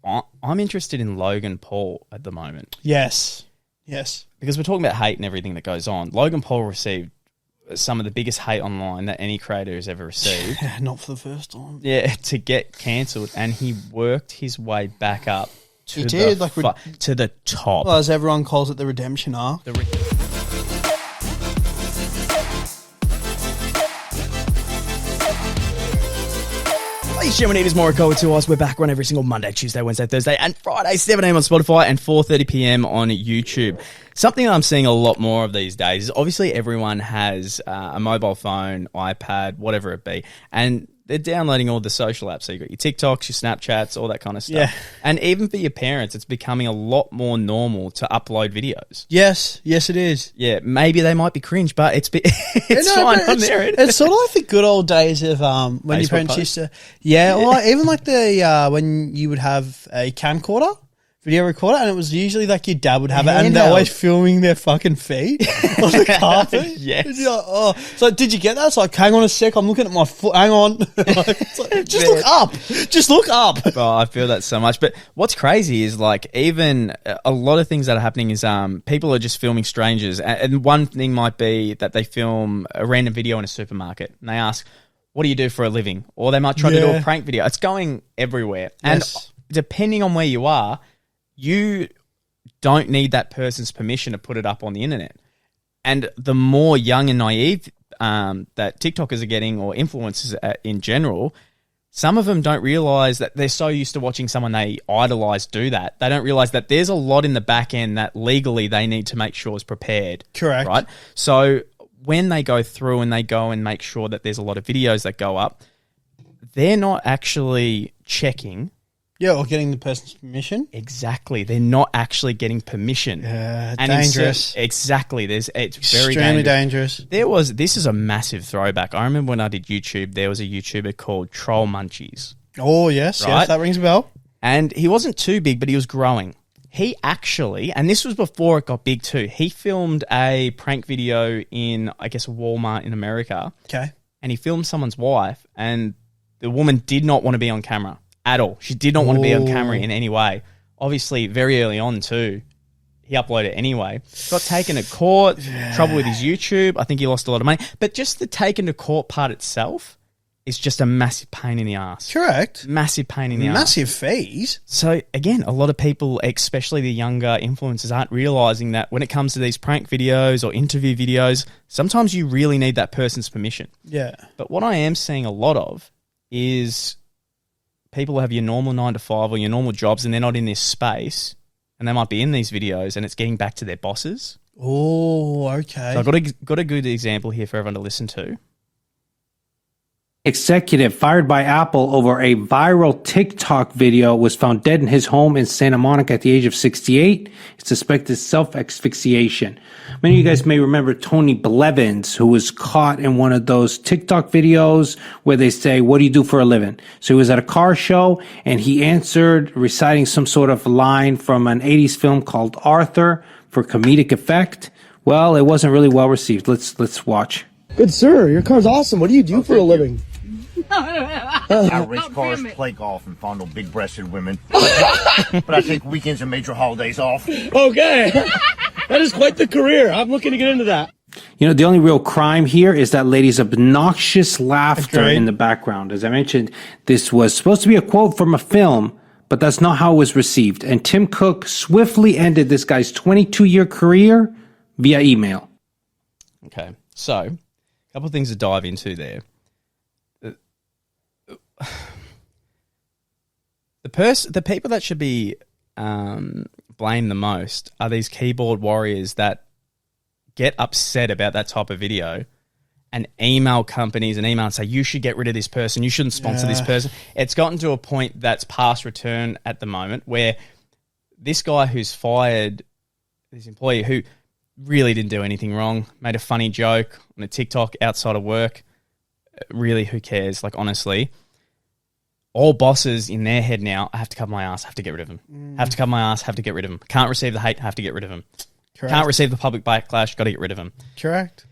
I'm interested in Logan Paul at the moment. Yes. Because we're talking about hate and everything that goes on. Logan Paul received some of the biggest hate online that any creator has ever received. Yeah, not for the first time. Yeah, to get cancelled, and he worked his way back up to to the top. Well, as everyone calls it, the redemption arc. Ladies and gentlemen, it is Morokai with 2 Eyes. We're back on every single Monday, Tuesday, Wednesday, Thursday, and Friday, 7 a.m. on Spotify and 4:30 p.m. on YouTube. Something that I'm seeing a lot more of these days is obviously everyone has a mobile phone, iPad, whatever it be, and they're downloading all the social apps. So you've got your TikToks, your Snapchats, all that kind of stuff. Yeah. And even for your parents, it's becoming a lot more normal to upload videos. Yes, it is. Yeah, maybe they might be cringe, but it's fine on there. It's sort of like the good old days of when your parents used to... Yeah, or even like the when you would have a camcorder, video recorder, and it was usually like your dad would have it, and they're always filming their fucking feet on the carpet. Yes. Like, oh. So did you get that? It's like, hang on a sec, I'm looking at my foot. Hang on. It's like, just look up. Just look up. Oh, I feel that so much. But what's crazy is like even a lot of things that are happening is people are just filming strangers. And one thing might be that they film a random video in a supermarket and they ask, what do you do for a living? Or they might try to do a prank video. It's going everywhere. And depending on where you are, you don't need that person's permission to put it up on the internet. And the more young and naive that TikTokers are getting, or influencers in general, some of them don't realize that they're so used to watching someone they idolize do that. They don't realize that there's a lot in the back end that legally they need to make sure is prepared. Correct. Right? So when they go through and they go and make sure that there's a lot of videos that go up, they're not actually checking. Yeah, or getting the person's permission. Exactly. They're not actually getting permission. And dangerous. Exactly. It's very extremely dangerous. This is a massive throwback. I remember when I did YouTube, there was a YouTuber called Troll Munchies. Oh, yes. Right? Yes, that rings a bell. And he wasn't too big, but he was growing. He actually, and this was before it got big too, he filmed a prank video in, I guess, Walmart in America. Okay. And he filmed someone's wife, and the woman did not want to be on camera at all. She did not want to be on camera in any way. Obviously, very early on too, he uploaded it anyway. Got taken to court, trouble with his YouTube. I think he lost a lot of money. But just the taken to court part itself is just a massive pain in the ass. Correct. Massive pain in the ass. Massive fees. So again, a lot of people, especially the younger influencers, aren't realizing that when it comes to these prank videos or interview videos, sometimes you really need that person's permission. Yeah. But what I am seeing a lot of is people have your normal 9-to-5 or your normal jobs, and they're not in this space, and they might be in these videos, and it's getting back to their bosses. Oh, okay. So I've got a good example here for everyone to listen to. Executive fired by Apple over a viral TikTok video was found dead in his home in Santa Monica at the age of 68. It's suspected self-asphyxiation. Many of you guys may remember Tony Blevins, who was caught in one of those TikTok videos where they say, what do you do for a living? So he was at a car show and he answered reciting some sort of line from an 80s film called Arthur for comedic effect. Well, it wasn't really well received. Let's watch. Good sir, your car's awesome. What do you do for a living? I race cars, play golf, and fondle big-breasted women. But I take weekends and major holidays off. Okay. That is quite the career. I'm looking to get into that. You know, the only real crime here is that lady's obnoxious laughter Agreed. in the background. As I mentioned, this was supposed to be a quote from a film, but that's not how it was received. And Tim Cook swiftly ended this guy's 22-year career via email. Okay, so a couple of things to dive into there. The people that should be blamed the most are these keyboard warriors that get upset about that type of video and email companies and email and say, you should get rid of this person, you shouldn't sponsor this person. It's gotten to a point that's past return at the moment where this guy who's fired, this employee who really didn't do anything wrong, made a funny joke on a TikTok outside of work, really, who cares? Like, honestly, all bosses in their head now, I have to cover my ass, have to get rid of him. Have to cover my ass, have to get rid of him. Can't receive the hate, have to get rid of him. Correct. Can't receive the public backlash, got to get rid of him. Correct.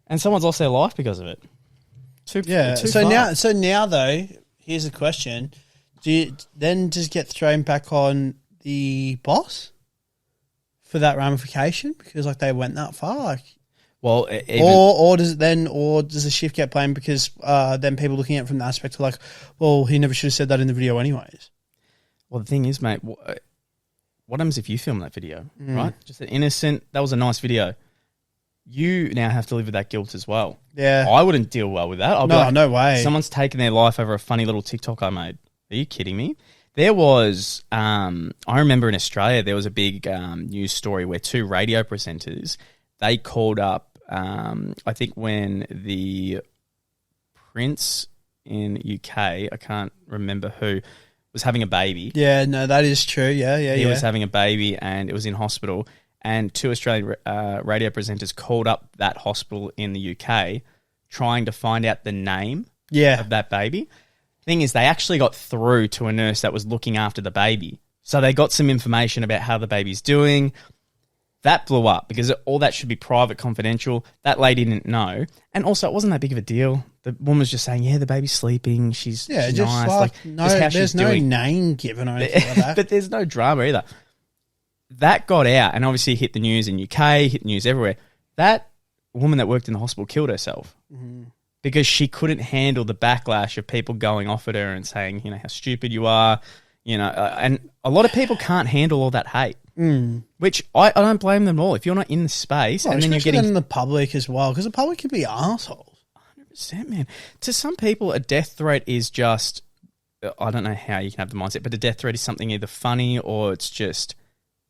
And someone's lost their life because of it. So now though, here's a question. do you then just get thrown back on the boss for that ramification because like they went that far? Like, Well, or does the shift get blamed because then people looking at it from the aspect of like, well, he never should have said that in the video anyways. Well, the thing is, mate, what happens if you film that video, right? Just an innocent, that was a nice video. You now have to live with that guilt as well. Yeah. I wouldn't deal well with that. I'll be like, no way. Someone's taken their life over a funny little TikTok I made. Are you kidding me? There was, I remember in Australia, there was a big news story where 2 radio presenters, they called up, I think when the Prince in UK, I can't remember who, was having a baby. Yeah, no, that is true. Yeah. He was having a baby and it was in hospital. And 2 Australian radio presenters called up that hospital in the UK trying to find out the name of that baby. Thing is, they actually got through to a nurse that was looking after the baby. So they got some information about how the baby's doing. That blew up because all that should be private, confidential. That lady didn't know. And also, it wasn't that big of a deal. The woman was just saying, yeah, the baby's sleeping. She's just nice. like no, just how there's she's no doing. name given or anything like that. But there's no drama either. That got out and obviously hit the news in UK, hit the news everywhere. That woman that worked in the hospital killed herself because she couldn't handle the backlash of people going off at her and saying, you know, how stupid you are, you know, and a lot of people can't handle all that hate. Which I don't blame them at all. If you're not in the space and then you're getting in the public as well, because the public can be assholes. 100%, man. To some people, a death threat is just, I don't know how you can have the mindset, but a death threat is something either funny or it's just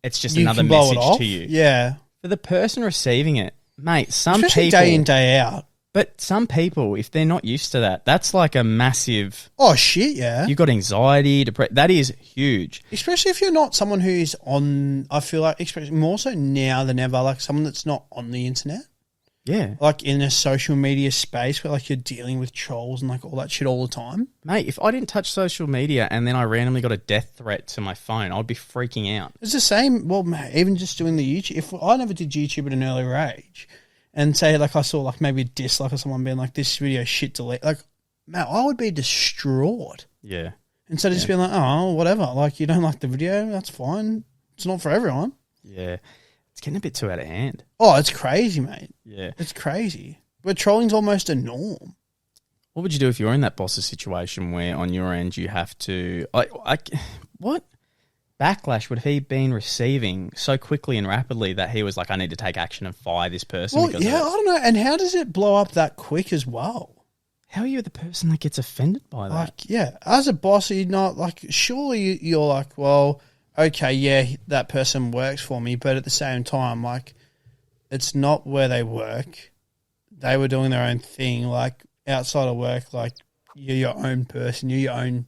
You another can blow message it off. to you. Yeah. For the person receiving it, mate, Especially people day in, day out. But some people, if they're not used to that, that's like a massive. Oh shit! Yeah, you've got anxiety, depression. That is huge. Especially if you're not someone who's on. I feel like, especially more so now than ever, like someone that's not on the internet. Yeah, like in a social media space where like you're dealing with trolls and like all that shit all the time. Mate, if I didn't touch social media and then I randomly got a death threat to my phone, I'd be freaking out. It's the same. Well, mate, even just doing the YouTube. If I never did YouTube at an earlier age. And say, like, I saw, like, maybe a dislike of someone being like, this video shit delete. Like, man, I would be distraught. Yeah. Instead of just being like, oh, whatever. Like, you don't like the video, that's fine. It's not for everyone. Yeah. It's getting a bit too out of hand. Oh, it's crazy, mate. Yeah. It's crazy. But trolling's almost a norm. What would you do if you're in that boss's situation where on your end you have to... what backlash would he been receiving so quickly and rapidly that he was like, I need to take action and fire this person? Well, yeah, I don't know. And how does it blow up that quick as well? How are you the person that gets offended by that? Like, yeah, as a boss, you're not like, surely you're like, well, okay, yeah, that person works for me. But at the same time, like, it's not where they work. They were doing their own thing. Like, outside of work, like, you're your own person. You're your own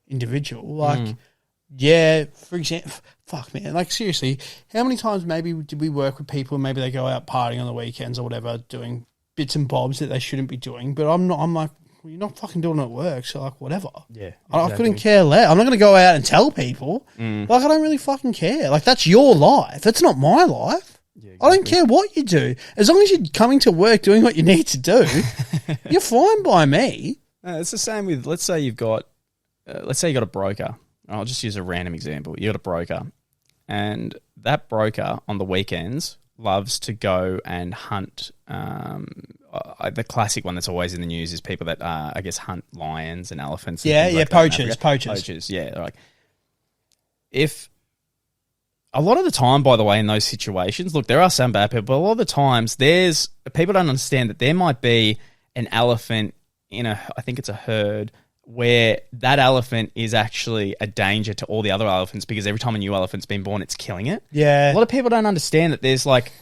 individual. Like, yeah, for example, fuck, man. Like, seriously, how many times maybe did we work with people and maybe they go out partying on the weekends or whatever, doing bits and bobs that they shouldn't be doing? But I'm like, well, you're not fucking doing it at work, so, like, whatever. Yeah. Exactly. I couldn't care less. I'm not going to go out and tell people. Like, I don't really fucking care. Like, that's your life. That's not my life. Yeah, exactly. I don't care what you do. As long as you're coming to work doing what you need to do, you're fine by me. It's the same with, let's say you got a broker. I'll just use a random example. You got a broker, and that broker on the weekends loves to go and hunt. The classic one that's always in the news is people that, I guess, hunt lions and elephants. And like poachers. Yeah, like if a lot of the time, by the way, in those situations, look, there are some bad people, but a lot of the times, people don't understand that there might be an elephant in I think it's a herd, where that elephant is actually a danger to all the other elephants because every time a new elephant's been born, it's killing it. Yeah. A lot of people don't understand that there's like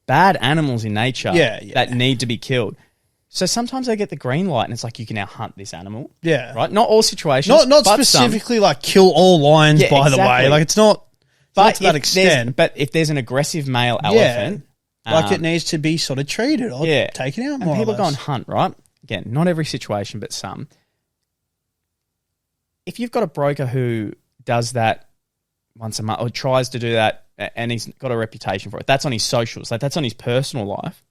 bad animals in nature that need to be killed. So sometimes they get the green light and it's like, you can now hunt this animal. Yeah. Right? Not all situations. Not specifically like kill all lions, by the way. Like it's not to that extent. But if there's an aggressive male elephant. Like it needs to be sort of treated or taken out more. And people go and hunt, right? Again, not every situation, but some. If you've got a broker who does that once a month or tries to do that and he's got a reputation for it, that's on his socials, like that's on his personal life.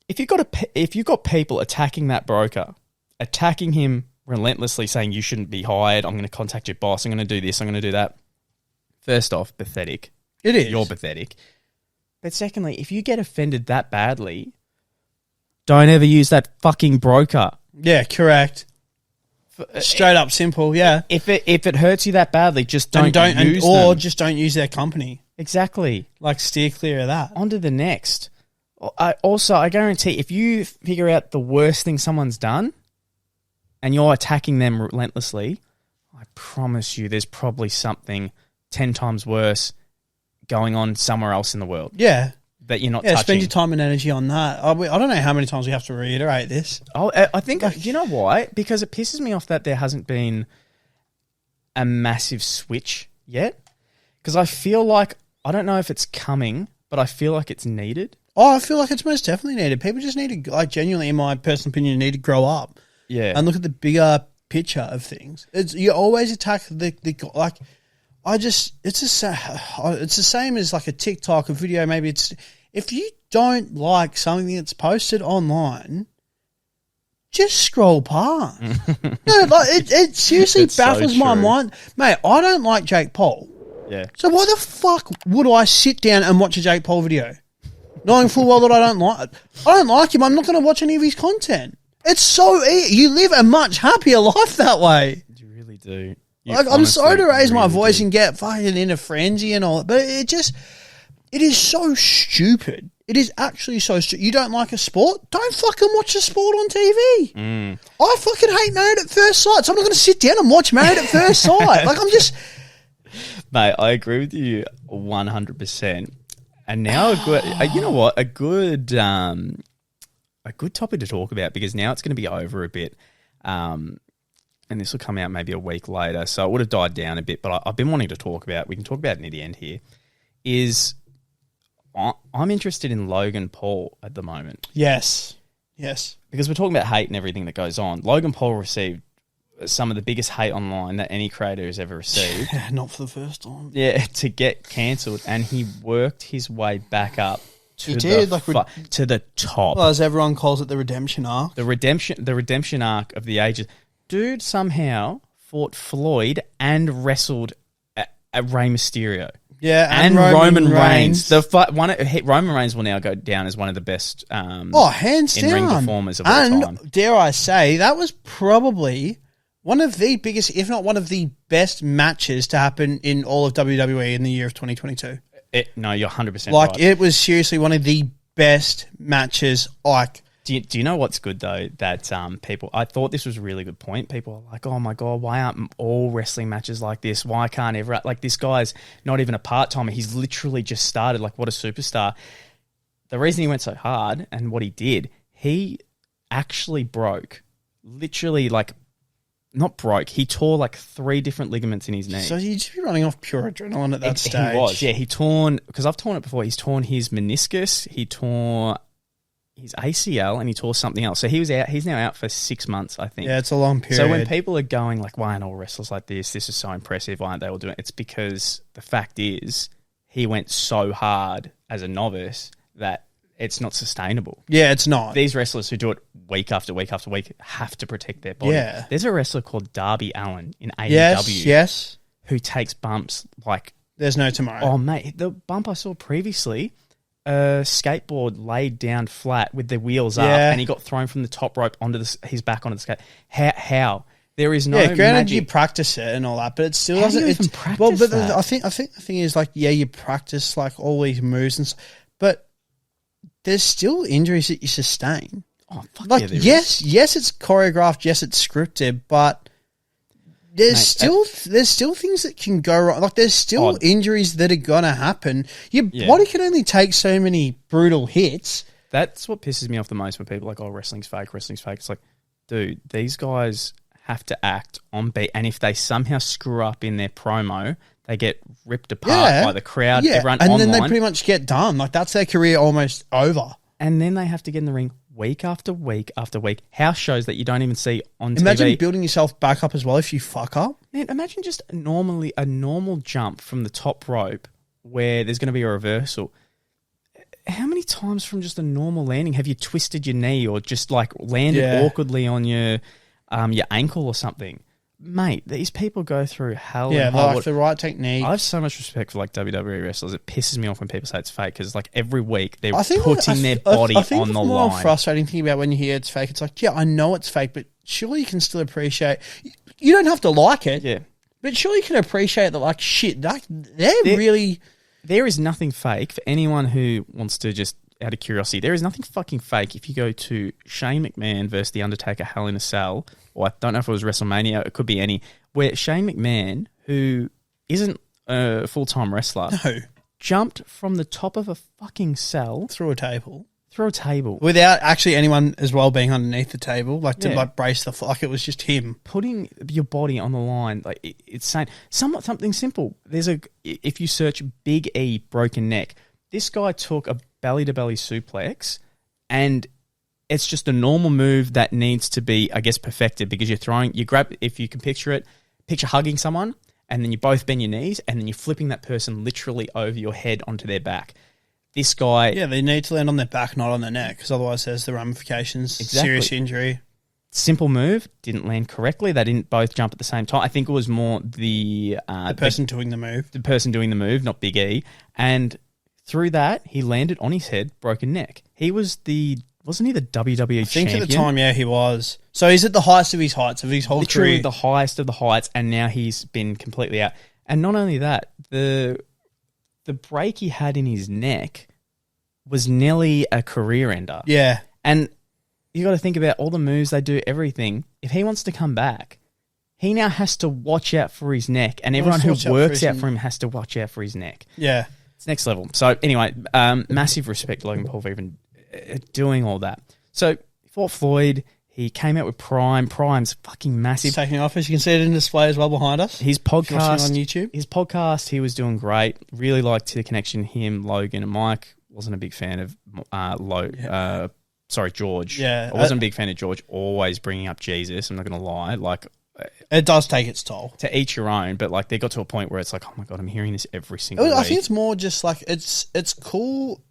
If you've got people attacking that broker, attacking him relentlessly saying you shouldn't be hired. I'm going to contact your boss. I'm going to do this. I'm going to do that. First off, pathetic. It is. You're pathetic. But secondly, if you get offended that badly, don't ever use that fucking broker. Yeah, correct. Straight up simple, yeah. If it hurts you that badly, just don't use or them. just don't use their company. Exactly. Like, steer clear of that. On to the next. I guarantee if you figure out the worst thing someone's done and you're attacking them relentlessly, I promise you there's probably something 10 times worse going on somewhere else in the world. Yeah. That you're not touching. Spend your time and energy on that. I don't know how many times we have to reiterate this. I think, do you know why? Because it pisses me off that there hasn't been a massive switch yet. Because I feel like, I don't know if it's coming, but I feel like it's needed. Oh, I feel like it's most definitely needed. People just need to, like, genuinely, in my personal opinion, need to grow up. Yeah. And look at the bigger picture of things. You always attack it's the same as like a TikTok, a video, maybe it's, if you don't like something that's posted online, just scroll past. No, like it seriously baffles my mind. Mate, I don't like Jake Paul. Yeah. So why the fuck would I sit down and watch a Jake Paul video? Knowing full well that I don't like him, I'm not going to watch any of his content. It's so easy. You live a much happier life that way. You really do. I'm sorry to raise my voice and get fucking in a frenzy and all, but it is so stupid. It is actually so stupid. You don't like a sport? Don't fucking watch a sport on TV. I fucking hate Married at First Sight, so I'm not going to sit down and watch Married at First Sight. Like, I'm just... Mate, I agree with you 100%. And now you know what? A good topic to talk about, because now it's going to be over a bit. And this will come out maybe a week later, so it would have died down a bit, but I've been wanting to talk about, we can talk about it near the end here, is I'm interested in Logan Paul at the moment. Yes. Because we're talking about hate and everything that goes on. Logan Paul received some of the biggest hate online that any creator has ever received. Yeah, not for the first time. Yeah, to get cancelled, and he worked his way back up to the top. Well, as everyone calls it, the redemption arc. The redemption arc of the ages. Dude somehow fought Floyd and wrestled at Rey Mysterio. Yeah, and Roman Reigns. Roman Reigns will now go down as one of the best hands down in-ring performers of all time. And dare I say, that was probably one of the biggest, if not one of the best matches to happen in all of WWE in the year of 2022. No, you're 100% right. Like, it was seriously one of the best matches, like... Do you know what's good, though, that people... I thought this was a really good point. People are like, oh, my God, why aren't all wrestling matches like this? Why can't everyone... Like, this guy's not even a part-timer. He's literally just started. Like, what a superstar. The reason he went so hard and what he did, he actually broke. Literally, like... Not broke. He tore, like, 3 different ligaments in his knee. So he'd just be running off pure adrenaline at that stage. He was, yeah. He torn... Because I've torn it before. He's torn his meniscus. He tore... his ACL, and he tore something else. So he was out. He's now out for 6 months, I think. Yeah, it's a long period. So when people are going like, why aren't all wrestlers like this? This is so impressive. Why aren't they all doing it? It's because the fact is he went so hard as a novice that it's not sustainable. Yeah, it's not. These wrestlers who do it week after week after week have to protect their body. Yeah. There's a wrestler called Darby Allin in AEW. Yes. Who takes bumps like... There's no tomorrow. Oh, mate. The bump I saw previously... A skateboard laid down flat with the wheels up, and he got thrown from the top rope onto his back onto the skate. How? There is no granted magic. You practice it and all that, but it still doesn't. How do you even practice that? I think the thing is, like, yeah, you practice like all these moves and but there's still injuries that you sustain. Oh fuck like, yeah! Yes, it's choreographed. Yes, it's scripted, but there's still things that can go wrong. Like, there's still injuries that are gonna happen. Your body can only take so many brutal hits. That's what pisses me off the most when people are like, oh, wrestling's fake. It's like, dude, these guys have to act on beat, and if they somehow screw up in their promo, they get ripped apart by the crowd, everyone and online. Then they pretty much get done. Like, that's their career almost over. And then they have to get in the ring week after week after week. House shows that you don't even see on TV. Imagine building yourself back up as well if you fuck up. Man, imagine just a normal jump from the top rope where there's going to be a reversal. How many times from just a normal landing have you twisted your knee or just like landed awkwardly on your your ankle or something. Mate, these people go through hell. Yeah, and high like water. the right technique. I have so much respect for like WWE wrestlers. It pisses me off when people say it's fake because like every week they're putting their body I think on the the more line. frustrating thing about when you hear it's fake, it's like, yeah, I know it's fake, but surely you can still appreciate. You don't have to like it, Yeah, but surely you can appreciate that. Like shit, they're really. there is nothing fake for anyone who wants to just out of curiosity. There is nothing fucking fake if you go to Shane McMahon versus The Undertaker Hell in a Cell, or I don't know if it was WrestleMania, it could be any, where Shane McMahon, who isn't a full-time wrestler, jumped from the top of a fucking cell through a table. Without actually anyone as well being underneath the table, like to Yeah. like brace the like it was just him. putting your body on the line. Like it's saying something simple. If you search Big E broken neck, this guy took a belly-to-belly suplex, and it's just a normal move that needs to be, I guess, perfected because you grab, if you can picture hugging someone, and then you both bend your knees, and then you're flipping that person literally over your head onto their back. This guy... Yeah, they need to land on their back, not on their neck, because otherwise there's the ramifications, serious injury. Simple move, didn't land correctly. They didn't both jump at the same time. I think it was more the person doing the move. The person doing the move, not Big E. And through that, he landed on his head, broken neck. Wasn't he the WWE champion? I think at the time, yeah, he was. So he's at the highest of his heights of his whole literally career. The highest of the heights, and now he's been completely out. And not only that, the break he had in his neck was nearly a career ender. Yeah. And you got to think about all the moves they do, everything. If he wants to come back, he now has to watch out for his neck, and everyone who works out for him has to watch out for his neck. Yeah. It's next level. So anyway, massive respect to Logan Paul for even doing all that. So he fought Floyd. He came out with Prime. Prime's fucking massive. He's taking off, as you can see it in display as well behind us. His podcast on YouTube. His podcast, he was doing great. Really liked the connection. Him, Logan, and Mike. Wasn't a big fan of George. Yeah, I wasn't a big fan of George. Always bringing up Jesus. I'm not going to lie. Like, it does take its toll. To each your own, but like they got to a point where it's like, oh my God, I'm hearing this every single week. I think it's more just like it's cool.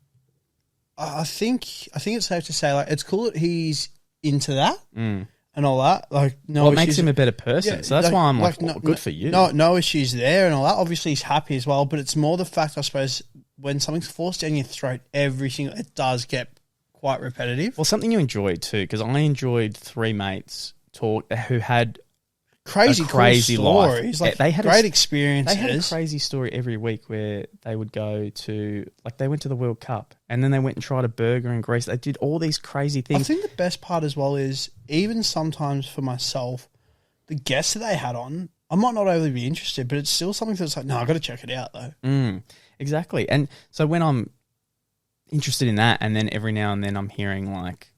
I think it's safe to say like it's cool that he's into that and all that. Like, no, it makes him a better person. Yeah, so that's why I'm like good for you. No issues there and all that. Obviously, he's happy as well, but it's more the fact, I suppose, when something's forced down your throat, it does get quite repetitive. Well, something you enjoyed too, because I enjoyed three mates who had crazy cool stories. Like, they had great experiences. They had a crazy story every week where they would go to, like, they went to the World Cup and then they went and tried a burger in Greece. They did all these crazy things. I think the best part as well is, even sometimes for myself, the guests that they had on, I might not overly be interested, but it's still something that's like, no, I've got to check it out though. Exactly. And so when I'm interested in that, and then every now and then I'm hearing like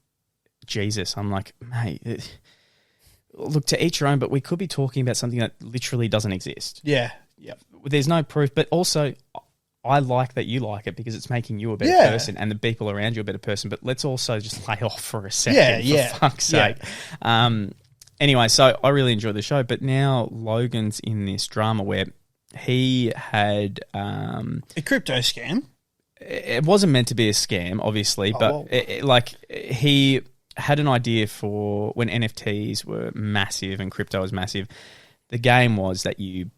Jesus, I'm like, mate, look, to each your own, but we could be talking about something that literally doesn't exist. Yeah. There's no proof, but also I like that you like it because it's making you a better person and the people around you a better person. But let's also just lay off for a second, for fuck's sake. Anyway, so I really enjoyed the show, but now Logan's in this drama where he had a crypto scam. It wasn't meant to be a scam, obviously, but he had an idea for when NFTs were massive and crypto was massive. The game was that you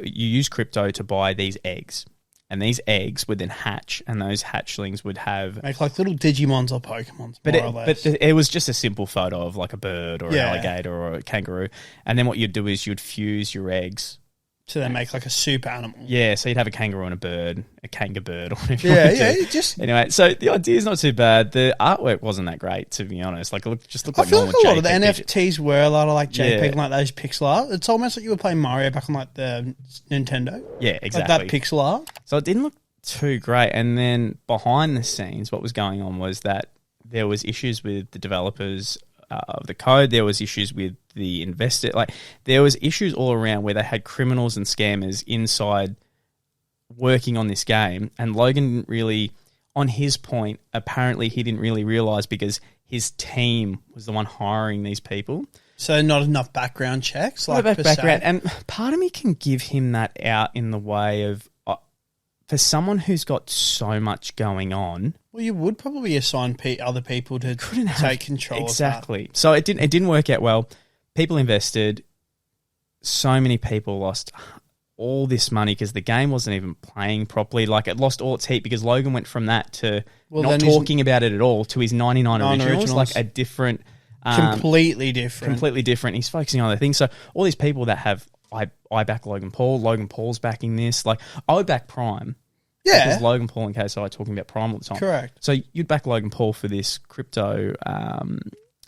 use crypto to buy these eggs, and these eggs would then hatch, and those hatchlings would make like little Digimons or Pokemons. But it was just a simple photo of like a bird or an alligator or a kangaroo, and then what you'd do is you'd fuse your eggs. So they make like a super animal. Yeah, so you'd have a kangaroo and a bird, a kangaroo or whatever. Anyway, so the idea is not too bad. The artwork wasn't that great, to be honest. Like, it just looked like normal JPEG. I feel like a lot of the NFTs were a lot of like JPEG and like those pixel art. It's almost like you were playing Mario back on like the Nintendo. Yeah, exactly. Like that pixel art. So it didn't look too great. And then behind the scenes, what was going on was that there was issues with the developers of the code. There was issues with the investor. Like, there was issues all around where they had criminals and scammers inside working on this game. And Logan didn't really, on his point, apparently he didn't really realize because his team was the one hiring these people. So not enough background checks? Not enough background. And part of me can give him that out in the way of for someone who's got so much going on, well, you would probably assign other people to take control. Exactly. So it didn't work out well. People invested. So many people lost all this money because the game wasn't even playing properly. Like, it lost all its heat because Logan went from that to not talking about it at all to his 99 originals, like a different... completely different. He's focusing on other things. So all these people that have... I back Logan Paul. Logan Paul's backing this. Like, I would back Prime. Yeah. Because Logan Paul and KSI are talking about Prime all the time. Correct. So you'd back Logan Paul for this crypto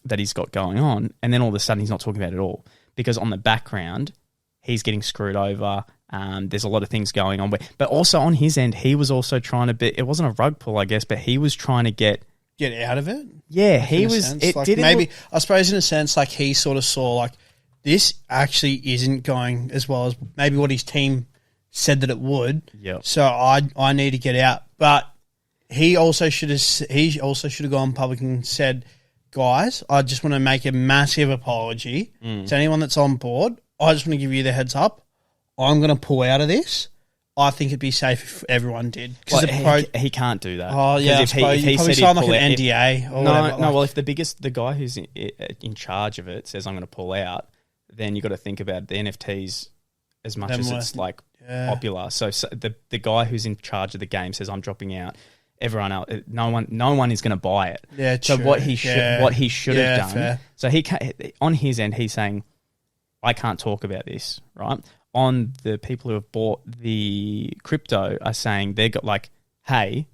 that he's got going on, and then all of a sudden he's not talking about it at all. Because on the background, he's getting screwed over. There's a lot of things going on. But also on his end, he was also trying to it wasn't a rug pull, I guess, but he was trying to get out of it? Yeah, like, he was... It like, didn't maybe, I suppose in a sense, like, he sort of saw, like, this actually isn't going as well as maybe what his team said that it would. Yep. So I need to get out. But he also should have gone public and said, guys, I just want to make a massive apology to anyone that's on board. I just want to give you the heads up. I'm going to pull out of this. I think it'd be safe if everyone did. He can't do that. Oh, yeah. If he probably said sign like an NDA or whatever. No, well, if the guy who's in charge of it says I'm going to pull out, then you got to think about the NFTs as much as it's like popular. So the guy who's in charge of the game says I'm dropping out. Everyone else, no one is going to buy it. Yeah, so true. what he should have done. Fair. So on his end, he's saying, I can't talk about this, right? On the people who have bought the crypto are saying they got like, hey,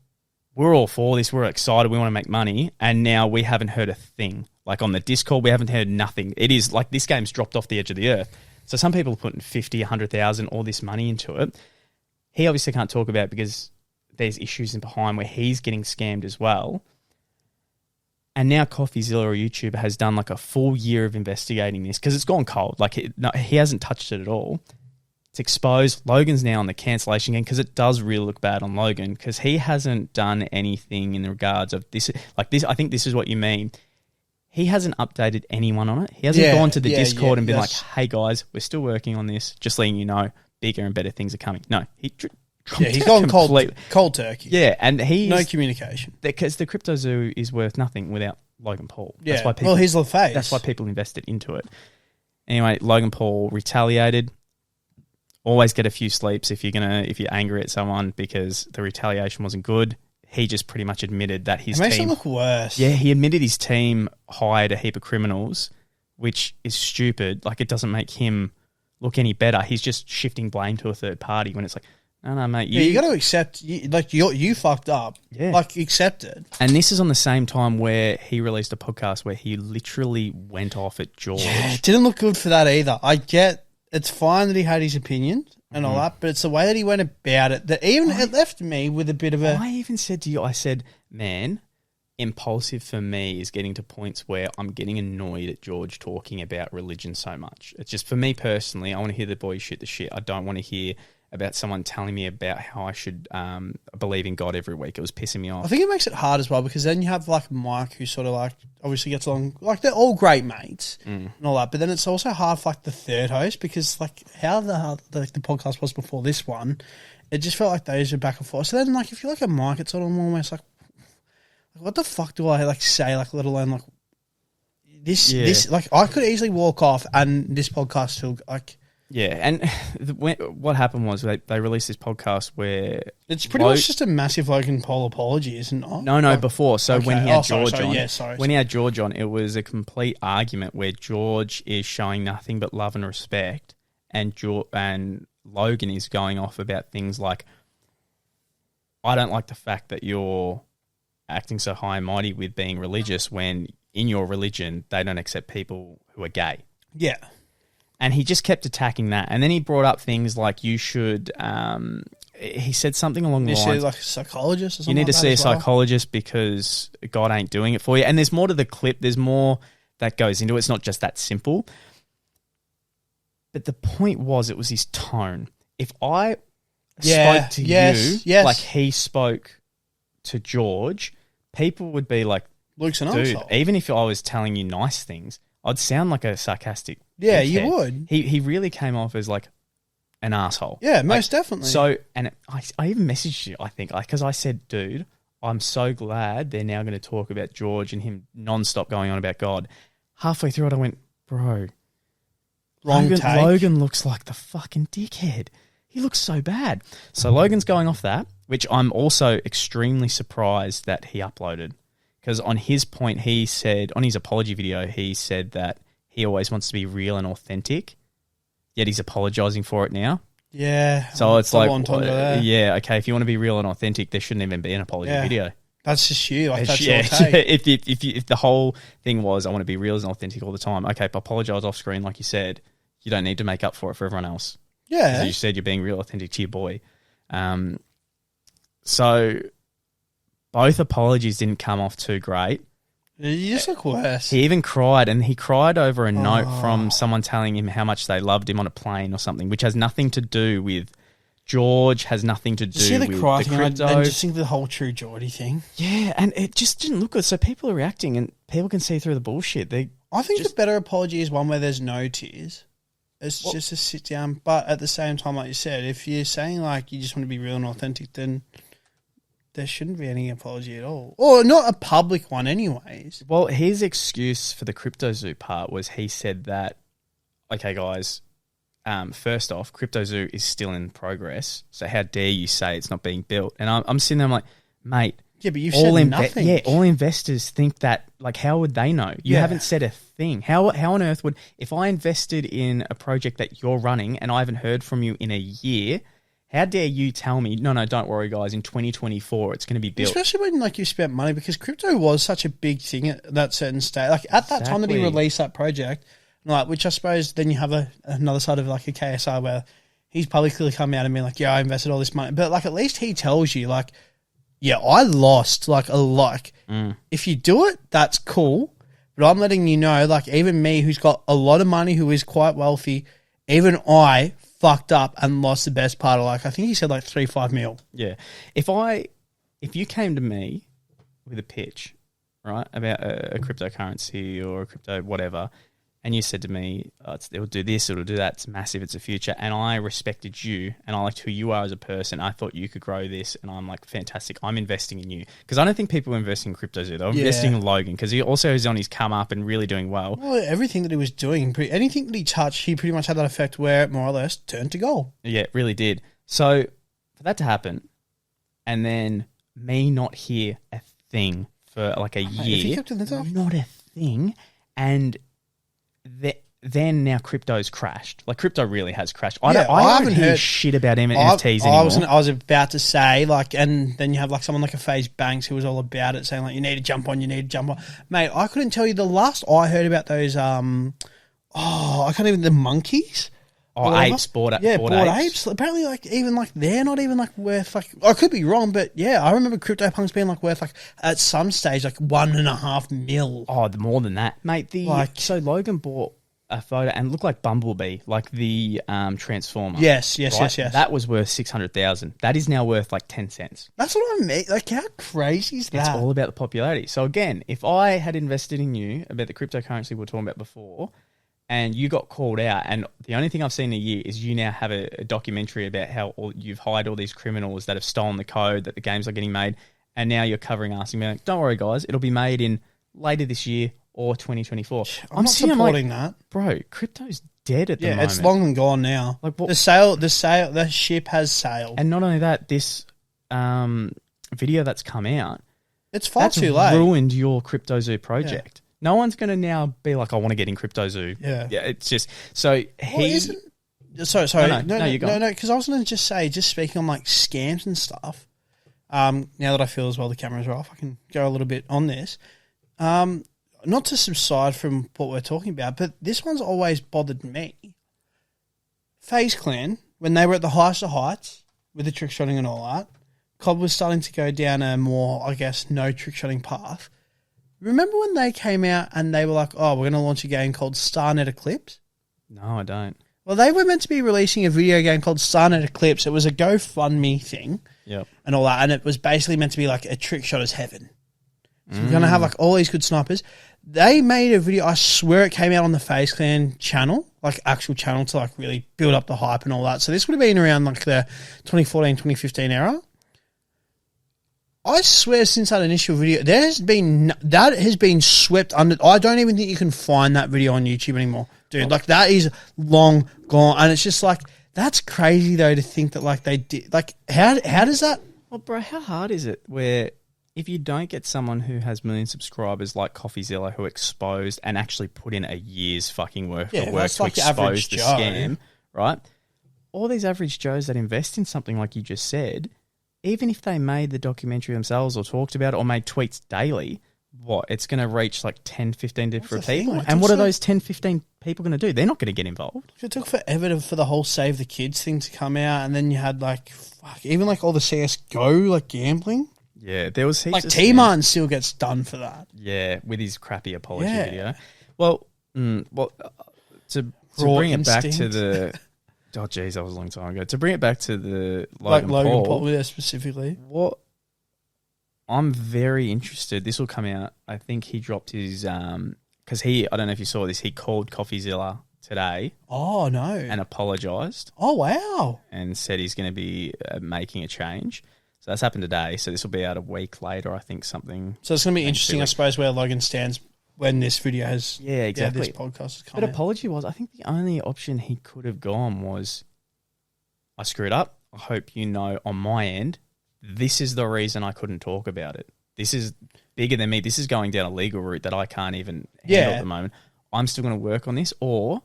we're all for this, we're excited, we want to make money, and now we haven't heard a thing. Like on the Discord, we haven't heard nothing. It is like this game's dropped off the edge of the earth. So some people are putting 50, 100,000, all this money into it. He obviously can't talk about it because there's issues in behind where he's getting scammed as well. And now COFFEEZILLA, or YouTuber, has done like a full year of investigating this because it's gone cold. Like he hasn't touched it at all. It's exposed. Logan's now on the cancellation game because it does really look bad on Logan because he hasn't done anything in regards of this. Like this, I think this is what you mean. He hasn't updated anyone on it. He hasn't gone to the Discord and been like, hey guys, we're still working on this. Just letting you know, bigger and better things are coming. No, he's gone cold turkey. Yeah, and no communication because the crypto zoo is worth nothing without Logan Paul. Yeah, that's why people, he's the face. That's why people invested into it. Anyway, Logan Paul retaliated. Always get a few sleeps if you're angry at someone because the retaliation wasn't good. He just pretty much admitted that his team... It makes it look worse. Yeah, he admitted his team hired a heap of criminals, which is stupid. Like, it doesn't make him look any better. He's just shifting blame to a third party when it's like, no, mate. You got to accept, you fucked up. Yeah. Like, accept it. And this is on the same time where he released a podcast where he literally went off at George. Yeah, it didn't look good for that either. I get... It's fine that he had his opinion and all that, but it's the way that he went about it that it left me with a bit of a... I even said to you, I said, man, impulsive for me is getting to points where I'm getting annoyed at George talking about religion so much. It's just, for me personally, I want to hear the boys shoot the shit. I don't want to hear about someone telling me about how I should believe in God every week. It was pissing me off. I think it makes it hard as well because then you have like Mike who sort of like obviously gets along, like they're all great mates and all that, but then it's also hard for like the third host because like how the podcast was before this one, it just felt like those were back and forth. So then like if you're like a Mike, it's sort of almost like what the fuck do I like say, like let alone like this like I could easily walk off and this podcast still like... Yeah, and what happened was they released this podcast where... It's pretty much just a massive Logan Paul apology, isn't it? No, like, before. So okay. When he had George on... Yeah, sorry. When he had George on, it was a complete argument where George is showing nothing but love and respect and Logan is going off about things like, I don't like the fact that you're acting so high and mighty with being religious when in your religion they don't accept people who are gay. Yeah. And he just kept attacking that. And then he brought up things like you should... he said something along the lines... You see like a psychologist or something. You need to like see a psychologist because God ain't doing it for you. And there's more to the clip. There's more that goes into it. It's not just that simple. But the point was it was his tone. If I spoke to you like he spoke to George, people would be like... Luke's an dude, asshole. Even if I was telling you nice things, I'd sound like a sarcastic... Yeah, you would. He really came off as like, an asshole. Yeah, most definitely. So, and I even messaged you, I think, because I said, dude, I'm so glad they're now going to talk about George and him nonstop going on about God. Halfway through it, I went, bro, Logan looks like the fucking dickhead. He looks so bad. So Logan's going off that, which I'm also extremely surprised that he uploaded. Because on his point, he said, on his apology video, he said that he always wants to be real and authentic, yet he's apologizing for it now. Yeah. So it's like, yeah, okay, if you want to be real and authentic, there shouldn't even be an apology video. That's just you. Like, that's your take. If the whole thing was, I want to be real and authentic all the time, okay, but apologize off screen, like you said, you don't need to make up for it for everyone else. Yeah. As you said, you're being real authentic to your boy. So both apologies didn't come off too great. You just look worse. He even cried, and he cried over a note from someone telling him how much they loved him on a plane or something, which has nothing to do with George, has nothing to do with the crypto. And just think the whole True Geordie thing. Yeah, and it just didn't look good. So people are reacting, and people can see through the bullshit. I think the better apology is one where there's no tears. It's just a sit down. But at the same time, like you said, if you're saying like you just want to be real and authentic, then there shouldn't be any apology at all. Or not a public one anyways. Well, his excuse for the CryptoZoo part was he said that, okay, guys, first off, CryptoZoo is still in progress, so how dare you say it's not being built? And I'm sitting there, I'm like, mate. Yeah, but you've said nothing. Yeah, all investors think that, like, how would they know? You haven't said a thing. How on earth would, if I invested in a project that you're running and I haven't heard from you in a year, how dare you tell me, no, don't worry, guys, in 2024 it's going to be built. Especially when, like, you spent money, because crypto was such a big thing at that certain stage. Like, at that time that he released that project, like, which I suppose then you have another side of, like, a KSI where he's publicly come out and been like, yeah, I invested all this money. But, like, at least he tells you, like, yeah, I lost, like, a lot. If you do it, that's cool. But I'm letting you know, like, even me, who's got a lot of money, who is quite wealthy, even I fucked up and lost the best part of, like, I think he said, like, 3-5 mil. Yeah. If you came to me with a pitch, right, about a cryptocurrency or a crypto whatever, and you said to me, it'll do this, it'll do that, it's massive, it's a future, and I respected you, and I liked who you are as a person, I thought you could grow this, and I'm like, fantastic, I'm investing in you. Because I don't think people are investing in CryptoZoo, they're investing in Logan, because he also is on his come up and really doing well. Well, everything that he was doing, anything that he touched, he pretty much had that effect where it more or less turned to gold. Yeah, it really did. So, for that to happen, and then me not hear a thing for like a year, not a thing, and then now crypto's crashed. Like, crypto really has crashed. I haven't heard shit about NFTs anymore. I was about to say, like, and then you have like someone like a FaZe Banks who was all about it, saying like, you need to jump on. Mate, I couldn't tell you the last I heard about those. I can't even, the monkeys. Apes, bored apes. Apparently, like, even like they're not even like worth like. I could be wrong, but yeah, I remember CryptoPunks being like worth like at some stage like 1.5 mil. Oh, more than that, mate. So Logan bought a photo and looked like Bumblebee, like the Transformer. Yes. That was worth 600,000. That is now worth like 10 cents. That's what I mean. Like, how crazy is that? It's all about the popularity. So again, if I had invested in you about the cryptocurrency we were talking about before, and you got called out, and the only thing I've seen in a year is you now have a documentary about how you've hired all these criminals that have stolen the code, that the games are getting made, and now you're covering us and being like, don't worry, guys, it'll be made in later this year or 2024. I'm not supporting that. Bro, crypto's dead at the moment. Yeah, it's long and gone now. Like, the ship has sailed. And not only that, this video that's come out, it's far too late. Ruined your CryptoZoo project. Yeah. No one's going to now be like, I want to get in CryptoZoo. Yeah. Yeah, it's just, so he... Sorry. No, you go. No, because I was going to just say, just speaking on like scams and stuff, now that I feel as well the cameras are off, I can go a little bit on this. Not to subside from what we're talking about, but this one's always bothered me. FaZe Clan, when they were at the highest of heights with the trick shotting and all that, COD was starting to go down a more, I guess, no trick shotting path. Remember when they came out and they were like, oh, we're going to launch a game called StarNet Eclipse? No, I don't. Well, they were meant to be releasing a video game called StarNet Eclipse. It was a GoFundMe thing and all that, and it was basically meant to be like a trick shotter's heaven. So we're going to have like all these good snipers. They made a video. I swear it came out on the FaZe Clan channel, like actual channel to like really build up the hype and all that. So this would have been around like the 2014, 2015 era. I swear since that initial video, that has been swept under. I don't even think you can find that video on YouTube anymore, dude. Like that is long gone. And it's just like, that's crazy though to think that like they did, like how does that? Well, bro, how hard is it where if you don't get someone who has million subscribers like COFFEEZILLA who exposed and actually put in a year's fucking worth of work to expose the scam, right? All these average Joes that invest in something like you just said, even if they made the documentary themselves or talked about it or made tweets daily, what? It's going to reach like 10, 15 different people. Like, and what are those 10, 15 people going to do? They're not going to get involved. It took forever for the whole Save the Kids thing to come out. And then you had like, even like all the CSGO, like gambling. Yeah, there was heaps like of T Martin still gets done for that. Yeah, with his crappy apology video. Well, to bring it back to the oh geez, that was a long time ago. To bring it back to the Logan Paul, yeah, specifically. What I'm very interested. This will come out. I think he dropped his because I don't know if you saw this. He called COFFEEZILLA today. Oh no, and apologized. Oh wow, and said he's going to be making a change. So that's happened today. So this will be out a week later, I think, something. So it's going to be interesting, I suppose, where Logan stands when this video has... Yeah, exactly. This podcast has come But out. apology was, I think the only option he could have gone was, I screwed up. I hope you know on my end, this is the reason I couldn't talk about it. This is bigger than me. This is going down a legal route that I can't even handle at the moment. I'm still going to work on this, or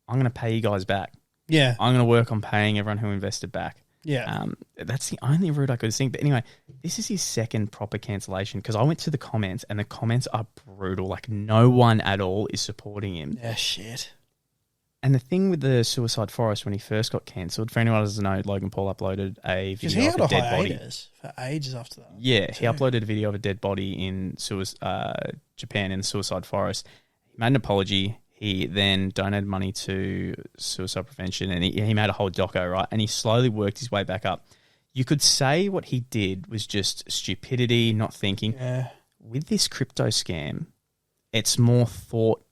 I'm going to pay you guys back. Yeah. I'm going to work on paying everyone who invested back. Yeah. That's the only route I could think. But anyway, this is his second proper cancellation because I went to the comments and the comments are brutal. Like no one at all is supporting him. Yeah, shit. And the thing with the Suicide Forest when he first got cancelled, for anyone who doesn't know, Logan Paul uploaded a video of a dead body. For ages after that. Yeah, he uploaded a video of a dead body in Japan in the Suicide Forest. He made an apology. He then donated money to suicide prevention and he made a whole doco, right? And he slowly worked his way back up. You could say what he did was just stupidity, not thinking. Yeah. With this crypto scam, it's more thought.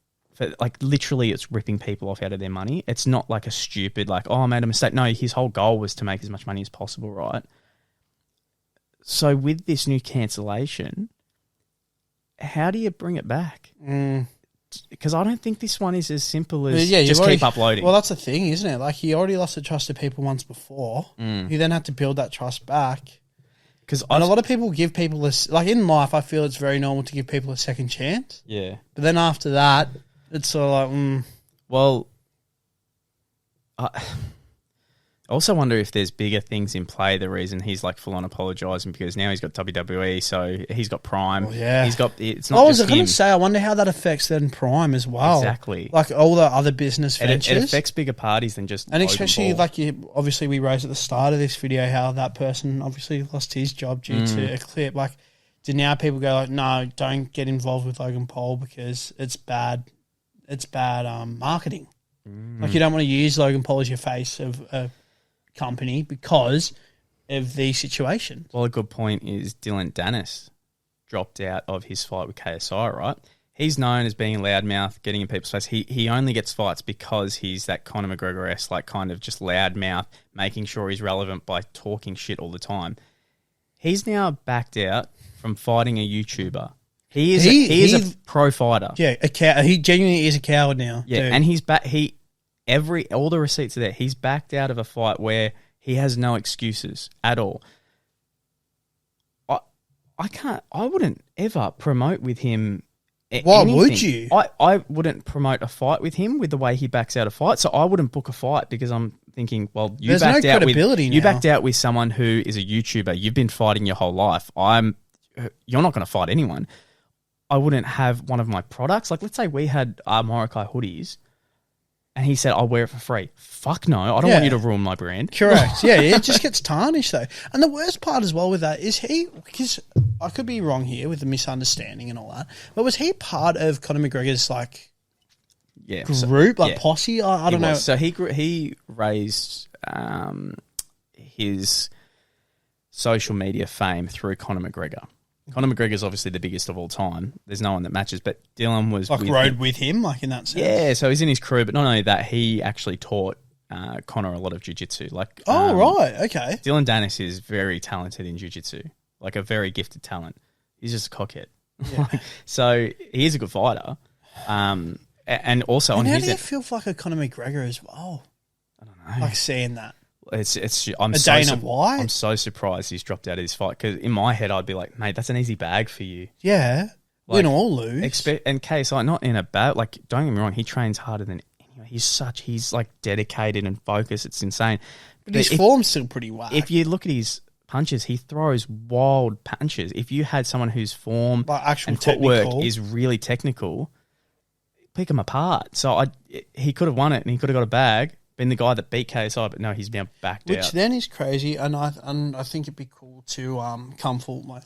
Like literally it's ripping people off out of their money. It's not like a stupid like, oh, I made a mistake. No, his whole goal was to make as much money as possible, right? So with this new cancellation, how do you bring it back? Because I don't think this one is as simple as keep uploading. Well, that's the thing, isn't it? Like, he already lost the trust of people once before. He then had to build that trust back. And a lot of people give people this... Like, in life, I feel it's very normal to give people a second chance. Yeah. But then after that, it's sort of like... Well, I also wonder if there's bigger things in play. The reason he's like full on apologising because now he's got WWE, so he's got Prime. Well, yeah, he's got. It's not. I was going to say, I wonder how that affects then Prime as well. Exactly, like all the other business ventures. It affects bigger parties than just. And especially like obviously we raised at the start of this video how that person obviously lost his job due to a clip. Like, do now people go like, no, don't get involved with Logan Paul because it's bad. It's bad marketing. Like, you don't want to use Logan Paul as your face of a company because of the situation. Well, a good point is Dylan Dennis dropped out of his fight with KSI, right? He's known as being a loudmouth, getting in people's face. He only gets fights because he's that Conor McGregor-esque, like kind of just loudmouth, making sure he's relevant by talking shit all the time. He's now backed out from fighting a YouTuber. He is a pro fighter. Yeah, he genuinely is a coward now. Yeah, dude. and he's back. All the receipts are there. He's backed out of a fight where he has no excuses at all. I wouldn't ever promote with him. Why would you? I wouldn't promote a fight with him with the way he backs out of fight. So I wouldn't book a fight because I'm thinking, well, you backed out with someone who is a YouTuber. You've been fighting your whole life. You're not going to fight anyone. I wouldn't have one of my products. Like, let's say we had Morokai hoodies and he said, I'll wear it for free. Fuck no. I don't want you to ruin my brand. Correct. Yeah, it just gets tarnished though. And the worst part as well with that is because I could be wrong here with the misunderstanding and all that, but was he part of Conor McGregor's group, posse? I don't know. So he raised his social media fame through Conor McGregor. Conor McGregor's obviously the biggest of all time. There's no one that matches, but Dylan was rode with him, like in that sense. Yeah, so he's in his crew, but not only that, he actually taught Conor a lot of jiu-jitsu. Like, right, okay. Dylan Dennis is very talented in jiu-jitsu, like a very gifted talent. He's just a cockhead. Yeah. So he is a good fighter. And also on how his do you feel like a Conor McGregor as well? I don't know. Like seeing that. I'm White? so surprised he's dropped out of this fight because in my head I'd be like, mate, that's an easy bag for you. Yeah, win or lose. And KSI, not in a bad, like, don't get me wrong, he trains harder than anyone. He's like dedicated and focused. It's insane. But his form's still pretty whack. If you look at his punches, he throws wild punches. If you had someone whose form and footwork is really technical, pick him apart. So he could have won it and he could have got a bag. Been the guy that beat KSI, but no, he's now backed out. Which then is crazy, and I think it'd be cool to come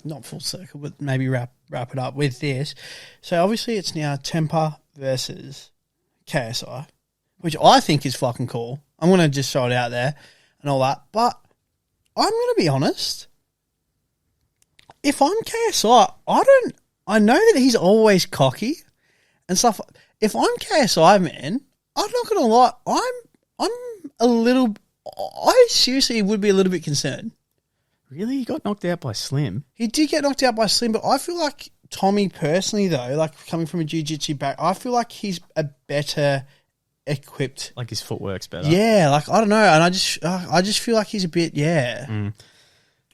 not full circle, but maybe wrap it up with this. So obviously it's now Temper versus KSI, which I think is fucking cool. I'm gonna just throw it out there and all that, but I'm gonna be honest. If I'm KSI, I know that he's always cocky and stuff. If I'm KSI, man, I'm not gonna lie, I seriously would be a little bit concerned. Really? He got knocked out by Slim? He did get knocked out by Slim, but I feel like Tommy personally, though, like coming from a jiu-jitsu back, I feel like he's a better equipped. Like his footwork's better? Yeah, like, I don't know. And I just feel like he's a bit, No,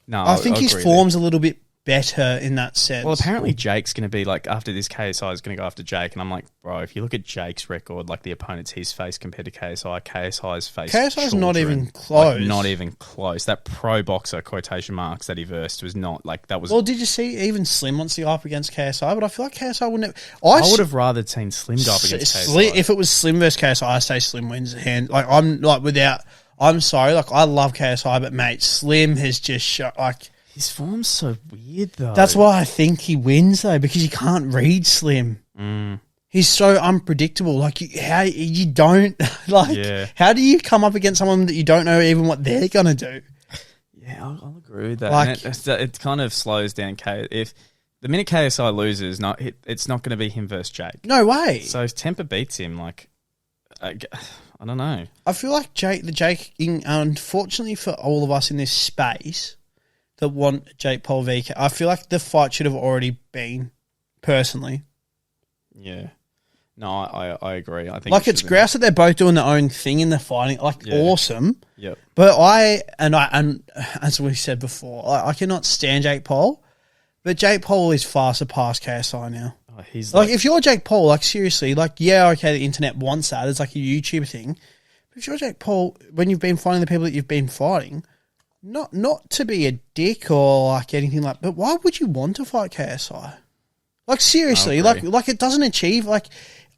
I think his form's a little bit better in that sense. Well, apparently Jake's going to be like, after this, KSI is going to go after Jake, and I'm like, bro, if you look at Jake's record, like the opponents he's faced compared to KSI's faced KSI's not even close. Like, not even close. That pro boxer, quotation marks, that he versed was not, like, that was... Well, did you see even Slim wants to go up against KSI? But I feel like KSI wouldn't... I would have rather seen Slim go up against KSI. If it was Slim versus KSI, I say Slim wins the hand. Like, I'm sorry, like, I love KSI, but mate, Slim has just shot, like... His form's so weird, though. That's why I think he wins, though, because you can't read Slim. He's so unpredictable. Like, how do you come up against someone that you don't know even what they're going to do? Yeah, I'll agree with that. Like, it kind of slows down. If the minute KSI loses, it's not going to be him versus Jake. No way. So if Temper beats him, like, I don't know. I feel like Jake, unfortunately for all of us in this space that want Jake Paul v. I feel like the fight should have already been, personally. Yeah. No, I agree. I think like it's grouse that they're both doing their own thing in the fighting. Like awesome. Yep. But I as we said before, I cannot stand Jake Paul. But Jake Paul is far surpassed KSI now. Oh, he's like if you're Jake Paul, like seriously, like okay, the internet wants that. It's like a YouTuber thing. But if you're Jake Paul, when you've been fighting the people that you've been fighting. Not to be a dick or like anything like, but why would you want to fight KSI? Like seriously, like it doesn't achieve. Like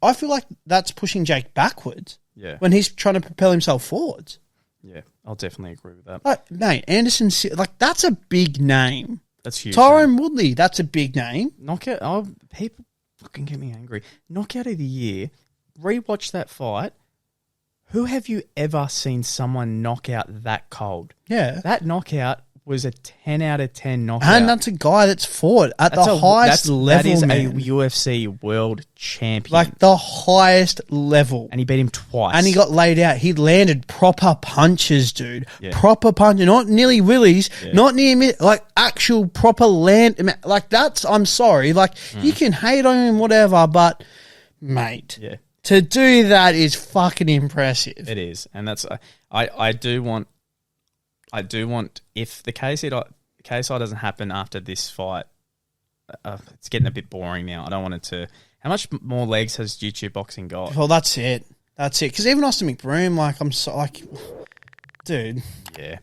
I feel like that's pushing Jake backwards. Yeah. When he's trying to propel himself forwards. Yeah, I'll definitely agree with that. Like mate, Anderson, like that's a big name. That's huge. Tyrone Woodley, that's a big name. Knockout. Oh, people fucking get me angry. Knockout of the year. Rewatch that fight. Who have you ever seen someone knock out that cold? Yeah. That knockout was a 10 out of 10 knockout. And that's a guy that's fought at the highest level, That is man. a UFC world champion. Like the highest level. And he beat him twice. And he got laid out. He landed proper punches, dude. Yeah. Proper punches. Not nearly willies. Yeah. Not near, like actual proper land. Like that's, I'm sorry. Like you can hate on him, whatever, but mate. Yeah. To do that is fucking impressive. It is, and that's I do want if the KSI doesn't happen after this fight, it's getting a bit boring now. I don't want it to. How much more legs has YouTube boxing got? Well, that's it. Because even Austin McBroom, like I'm so like, dude. Yeah,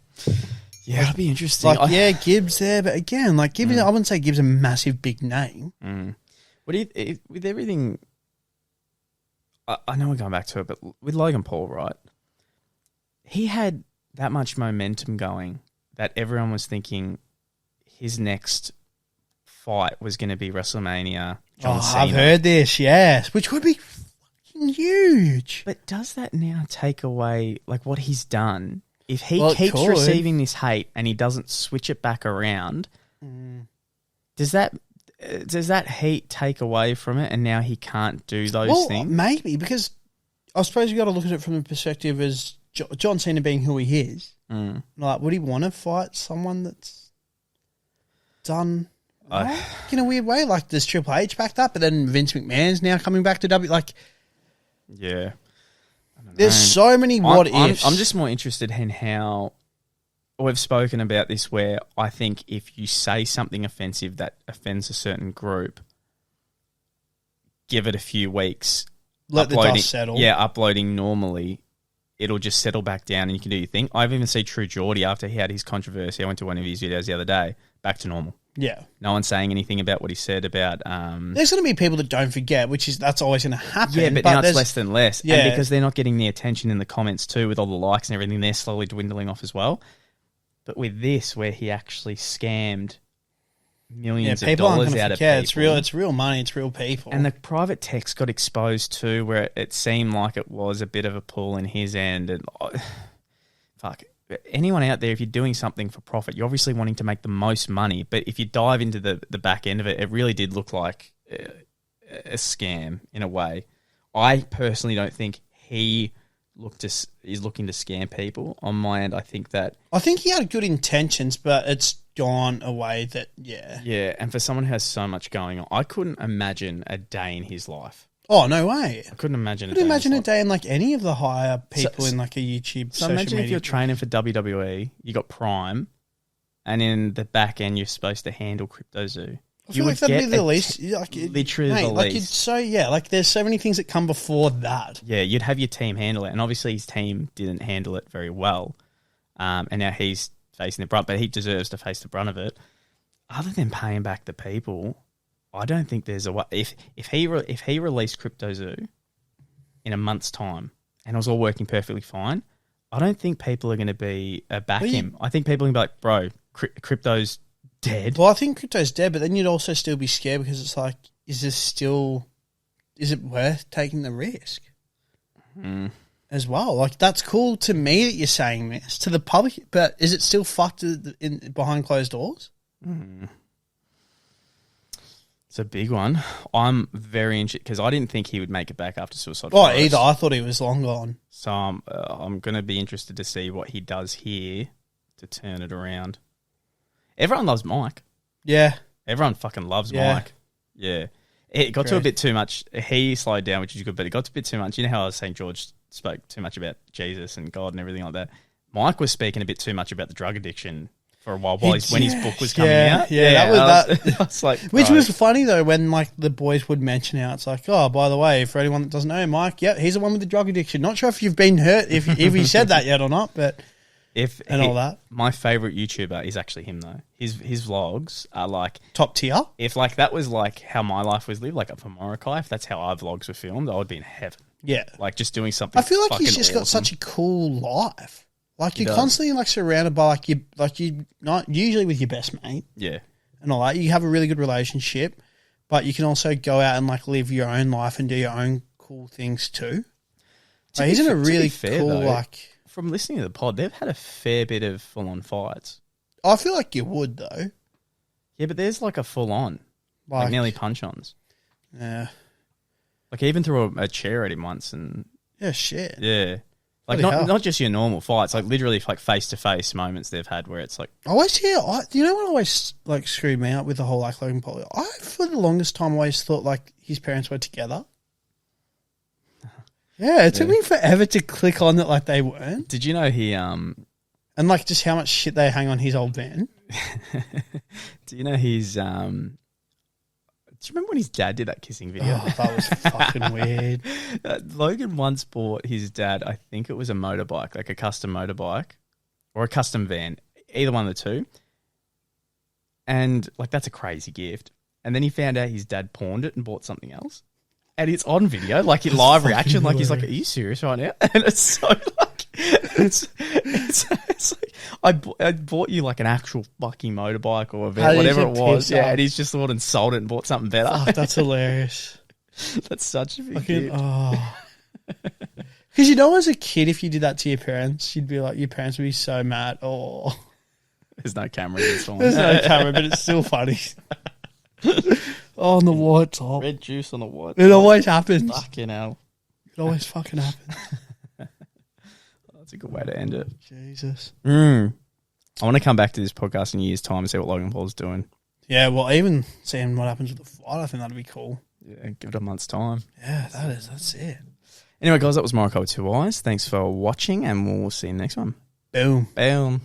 it'll be interesting. Like Gibbs there, but again, like Gibbs, I wouldn't say Gibbs a massive big name. What do you with everything? I know we're going back to it, but with Logan Paul, right? He had that much momentum going that everyone was thinking his next fight was going to be WrestleMania. John Cena. I've heard this, yes, which would be fucking huge. But does that now take away like what he's done? If he keeps receiving this hate and he doesn't switch it back around, does that heat take away from it, and now he can't do those things? Maybe, because I suppose you got to look at it from the perspective as John Cena being who he is. Like, would he want to fight someone that's done in a weird way? Like, there's Triple H backed up, but then Vince McMahon's now coming back to W. Like, yeah, there's so many what ifs. I'm just more interested in how we've spoken about this, where I think if you say something offensive that offends a certain group, give it a few weeks. Let the dust settle. Yeah, uploading normally, it'll just settle back down and you can do your thing. I've even seen True Geordie after he had his controversy. I went to one of his videos the other day, back to normal. Yeah. No one's saying anything about what he said about... There's going to be people that don't forget, that's always going to happen. Yeah, but now it's less than less. Yeah. And because they're not getting the attention in the comments too, with all the likes and everything, they're slowly dwindling off as well. But with this, where he actually scammed millions of dollars out of people. It's real money. It's real people. And the private text got exposed too, where it seemed like it was a bit of a pull in his end. And fuck, anyone out there, if you're doing something for profit, you're obviously wanting to make the most money. But if you dive into the back end of it, it really did look like a scam in a way. I personally don't think he is looking to scam people. On my end, I think he had good intentions, but it's gone away that, Yeah, and for someone who has so much going on, I couldn't imagine a day in his life. Oh, no way. I couldn't imagine a day in like any of the higher people in like a YouTube So social imagine media. if you're training for WWE, you got Prime, and in the back end you're supposed to handle CryptoZoo. I feel like that'd be the least. Literally the least. There's so many things that come before that. Yeah, you'd have your team handle it, and obviously his team didn't handle it very well, and now he's facing the brunt, but he deserves to face the brunt of it. Other than paying back the people, I don't think there's a way. If he released CryptoZoo in a month's time and it was all working perfectly fine, I don't think people are going to be back him. I think people are going to be like, bro, crypto's dead. Well, I think crypto's dead, but then you'd also still be scared because it's like, is it worth taking the risk? As well? Like, that's cool to me that you're saying this to the public, but is it still fucked behind closed doors? It's a big one. I'm very interested because I didn't think he would make it back after Suicide Forest. Either. I thought he was long gone. So I'm going to be interested to see what he does here to turn it around. Everyone loves Mike. Yeah. Everyone fucking loves Mike. Yeah. It got to a bit too much. He slowed down, which is good, but it got to a bit too much. You know how I was saying George spoke too much about Jesus and God and everything like that? Mike was speaking a bit too much about the drug addiction for a while when his book was coming out. Yeah, that was like, which was funny though when like the boys would mention how it's like, oh, by the way, for anyone that doesn't know, Mike, he's the one with the drug addiction. Not sure if you've been hurt if he said that yet or not, but all that. My favorite YouTuber is actually him though. His vlogs are like top tier. If like that was like how my life was lived, like up for Morokai, if that's how our vlogs were filmed, I would be in heaven. Yeah, like just doing something. I feel like he's just awesome. got such a cool life. Like you're constantly like surrounded by you not usually with your best mate. Yeah, and all that. You have a really good relationship, but you can also go out and like live your own life and do your own cool things too. Like, he's in a really cool though, like. From listening to the pod, they've had a fair bit of full-on fights. I feel like you would, though. Yeah, but there's like a full-on, like nearly punch-ons. Yeah. Like even threw a chair at him once and... Yeah, shit. Yeah. Like not just your normal fights, like literally like face-to-face moments they've had where it's like... I always hear... you know what always like screwed me out with the whole like Logan Paul? I, for the longest time, always thought like his parents were together. Yeah, it took me forever to click on that like they weren't. Did you know he and like just how much shit they hang on his old van? Do you know his do you remember when his dad did that kissing video? Oh, that was fucking weird. Logan once bought his dad, I think it was a motorbike, like a custom motorbike or a custom van, either one of the two. And like that's a crazy gift. And then he found out his dad pawned it and bought something else. And it's on video, like in live reaction, like he's like, "Are you serious right now?" And it's so like, it's like I bought you like an actual fucking motorbike or a van, whatever it was, and he's just thought and sold it and bought something better. Oh, that's hilarious. That's such a big gift. Because you know, as a kid, if you did that to your parents, you'd be like, your parents would be so mad. Oh, there's no camera in this one. There's no camera, but it's still funny. Oh, on the white top. Red juice on the white. It always happens. Fucking hell. It always fucking happens. That's a good way to end it. Jesus. I want to come back to this podcast in a year's time and see what Logan Paul's doing. Yeah, well, even seeing what happens with the fight, I think that'd be cool. Yeah, give it a month's time. Yeah, that's it. Anyway, guys, that was Morokai with 2 eyes. Thanks for watching, and we'll see you in the next one. Boom. Boom.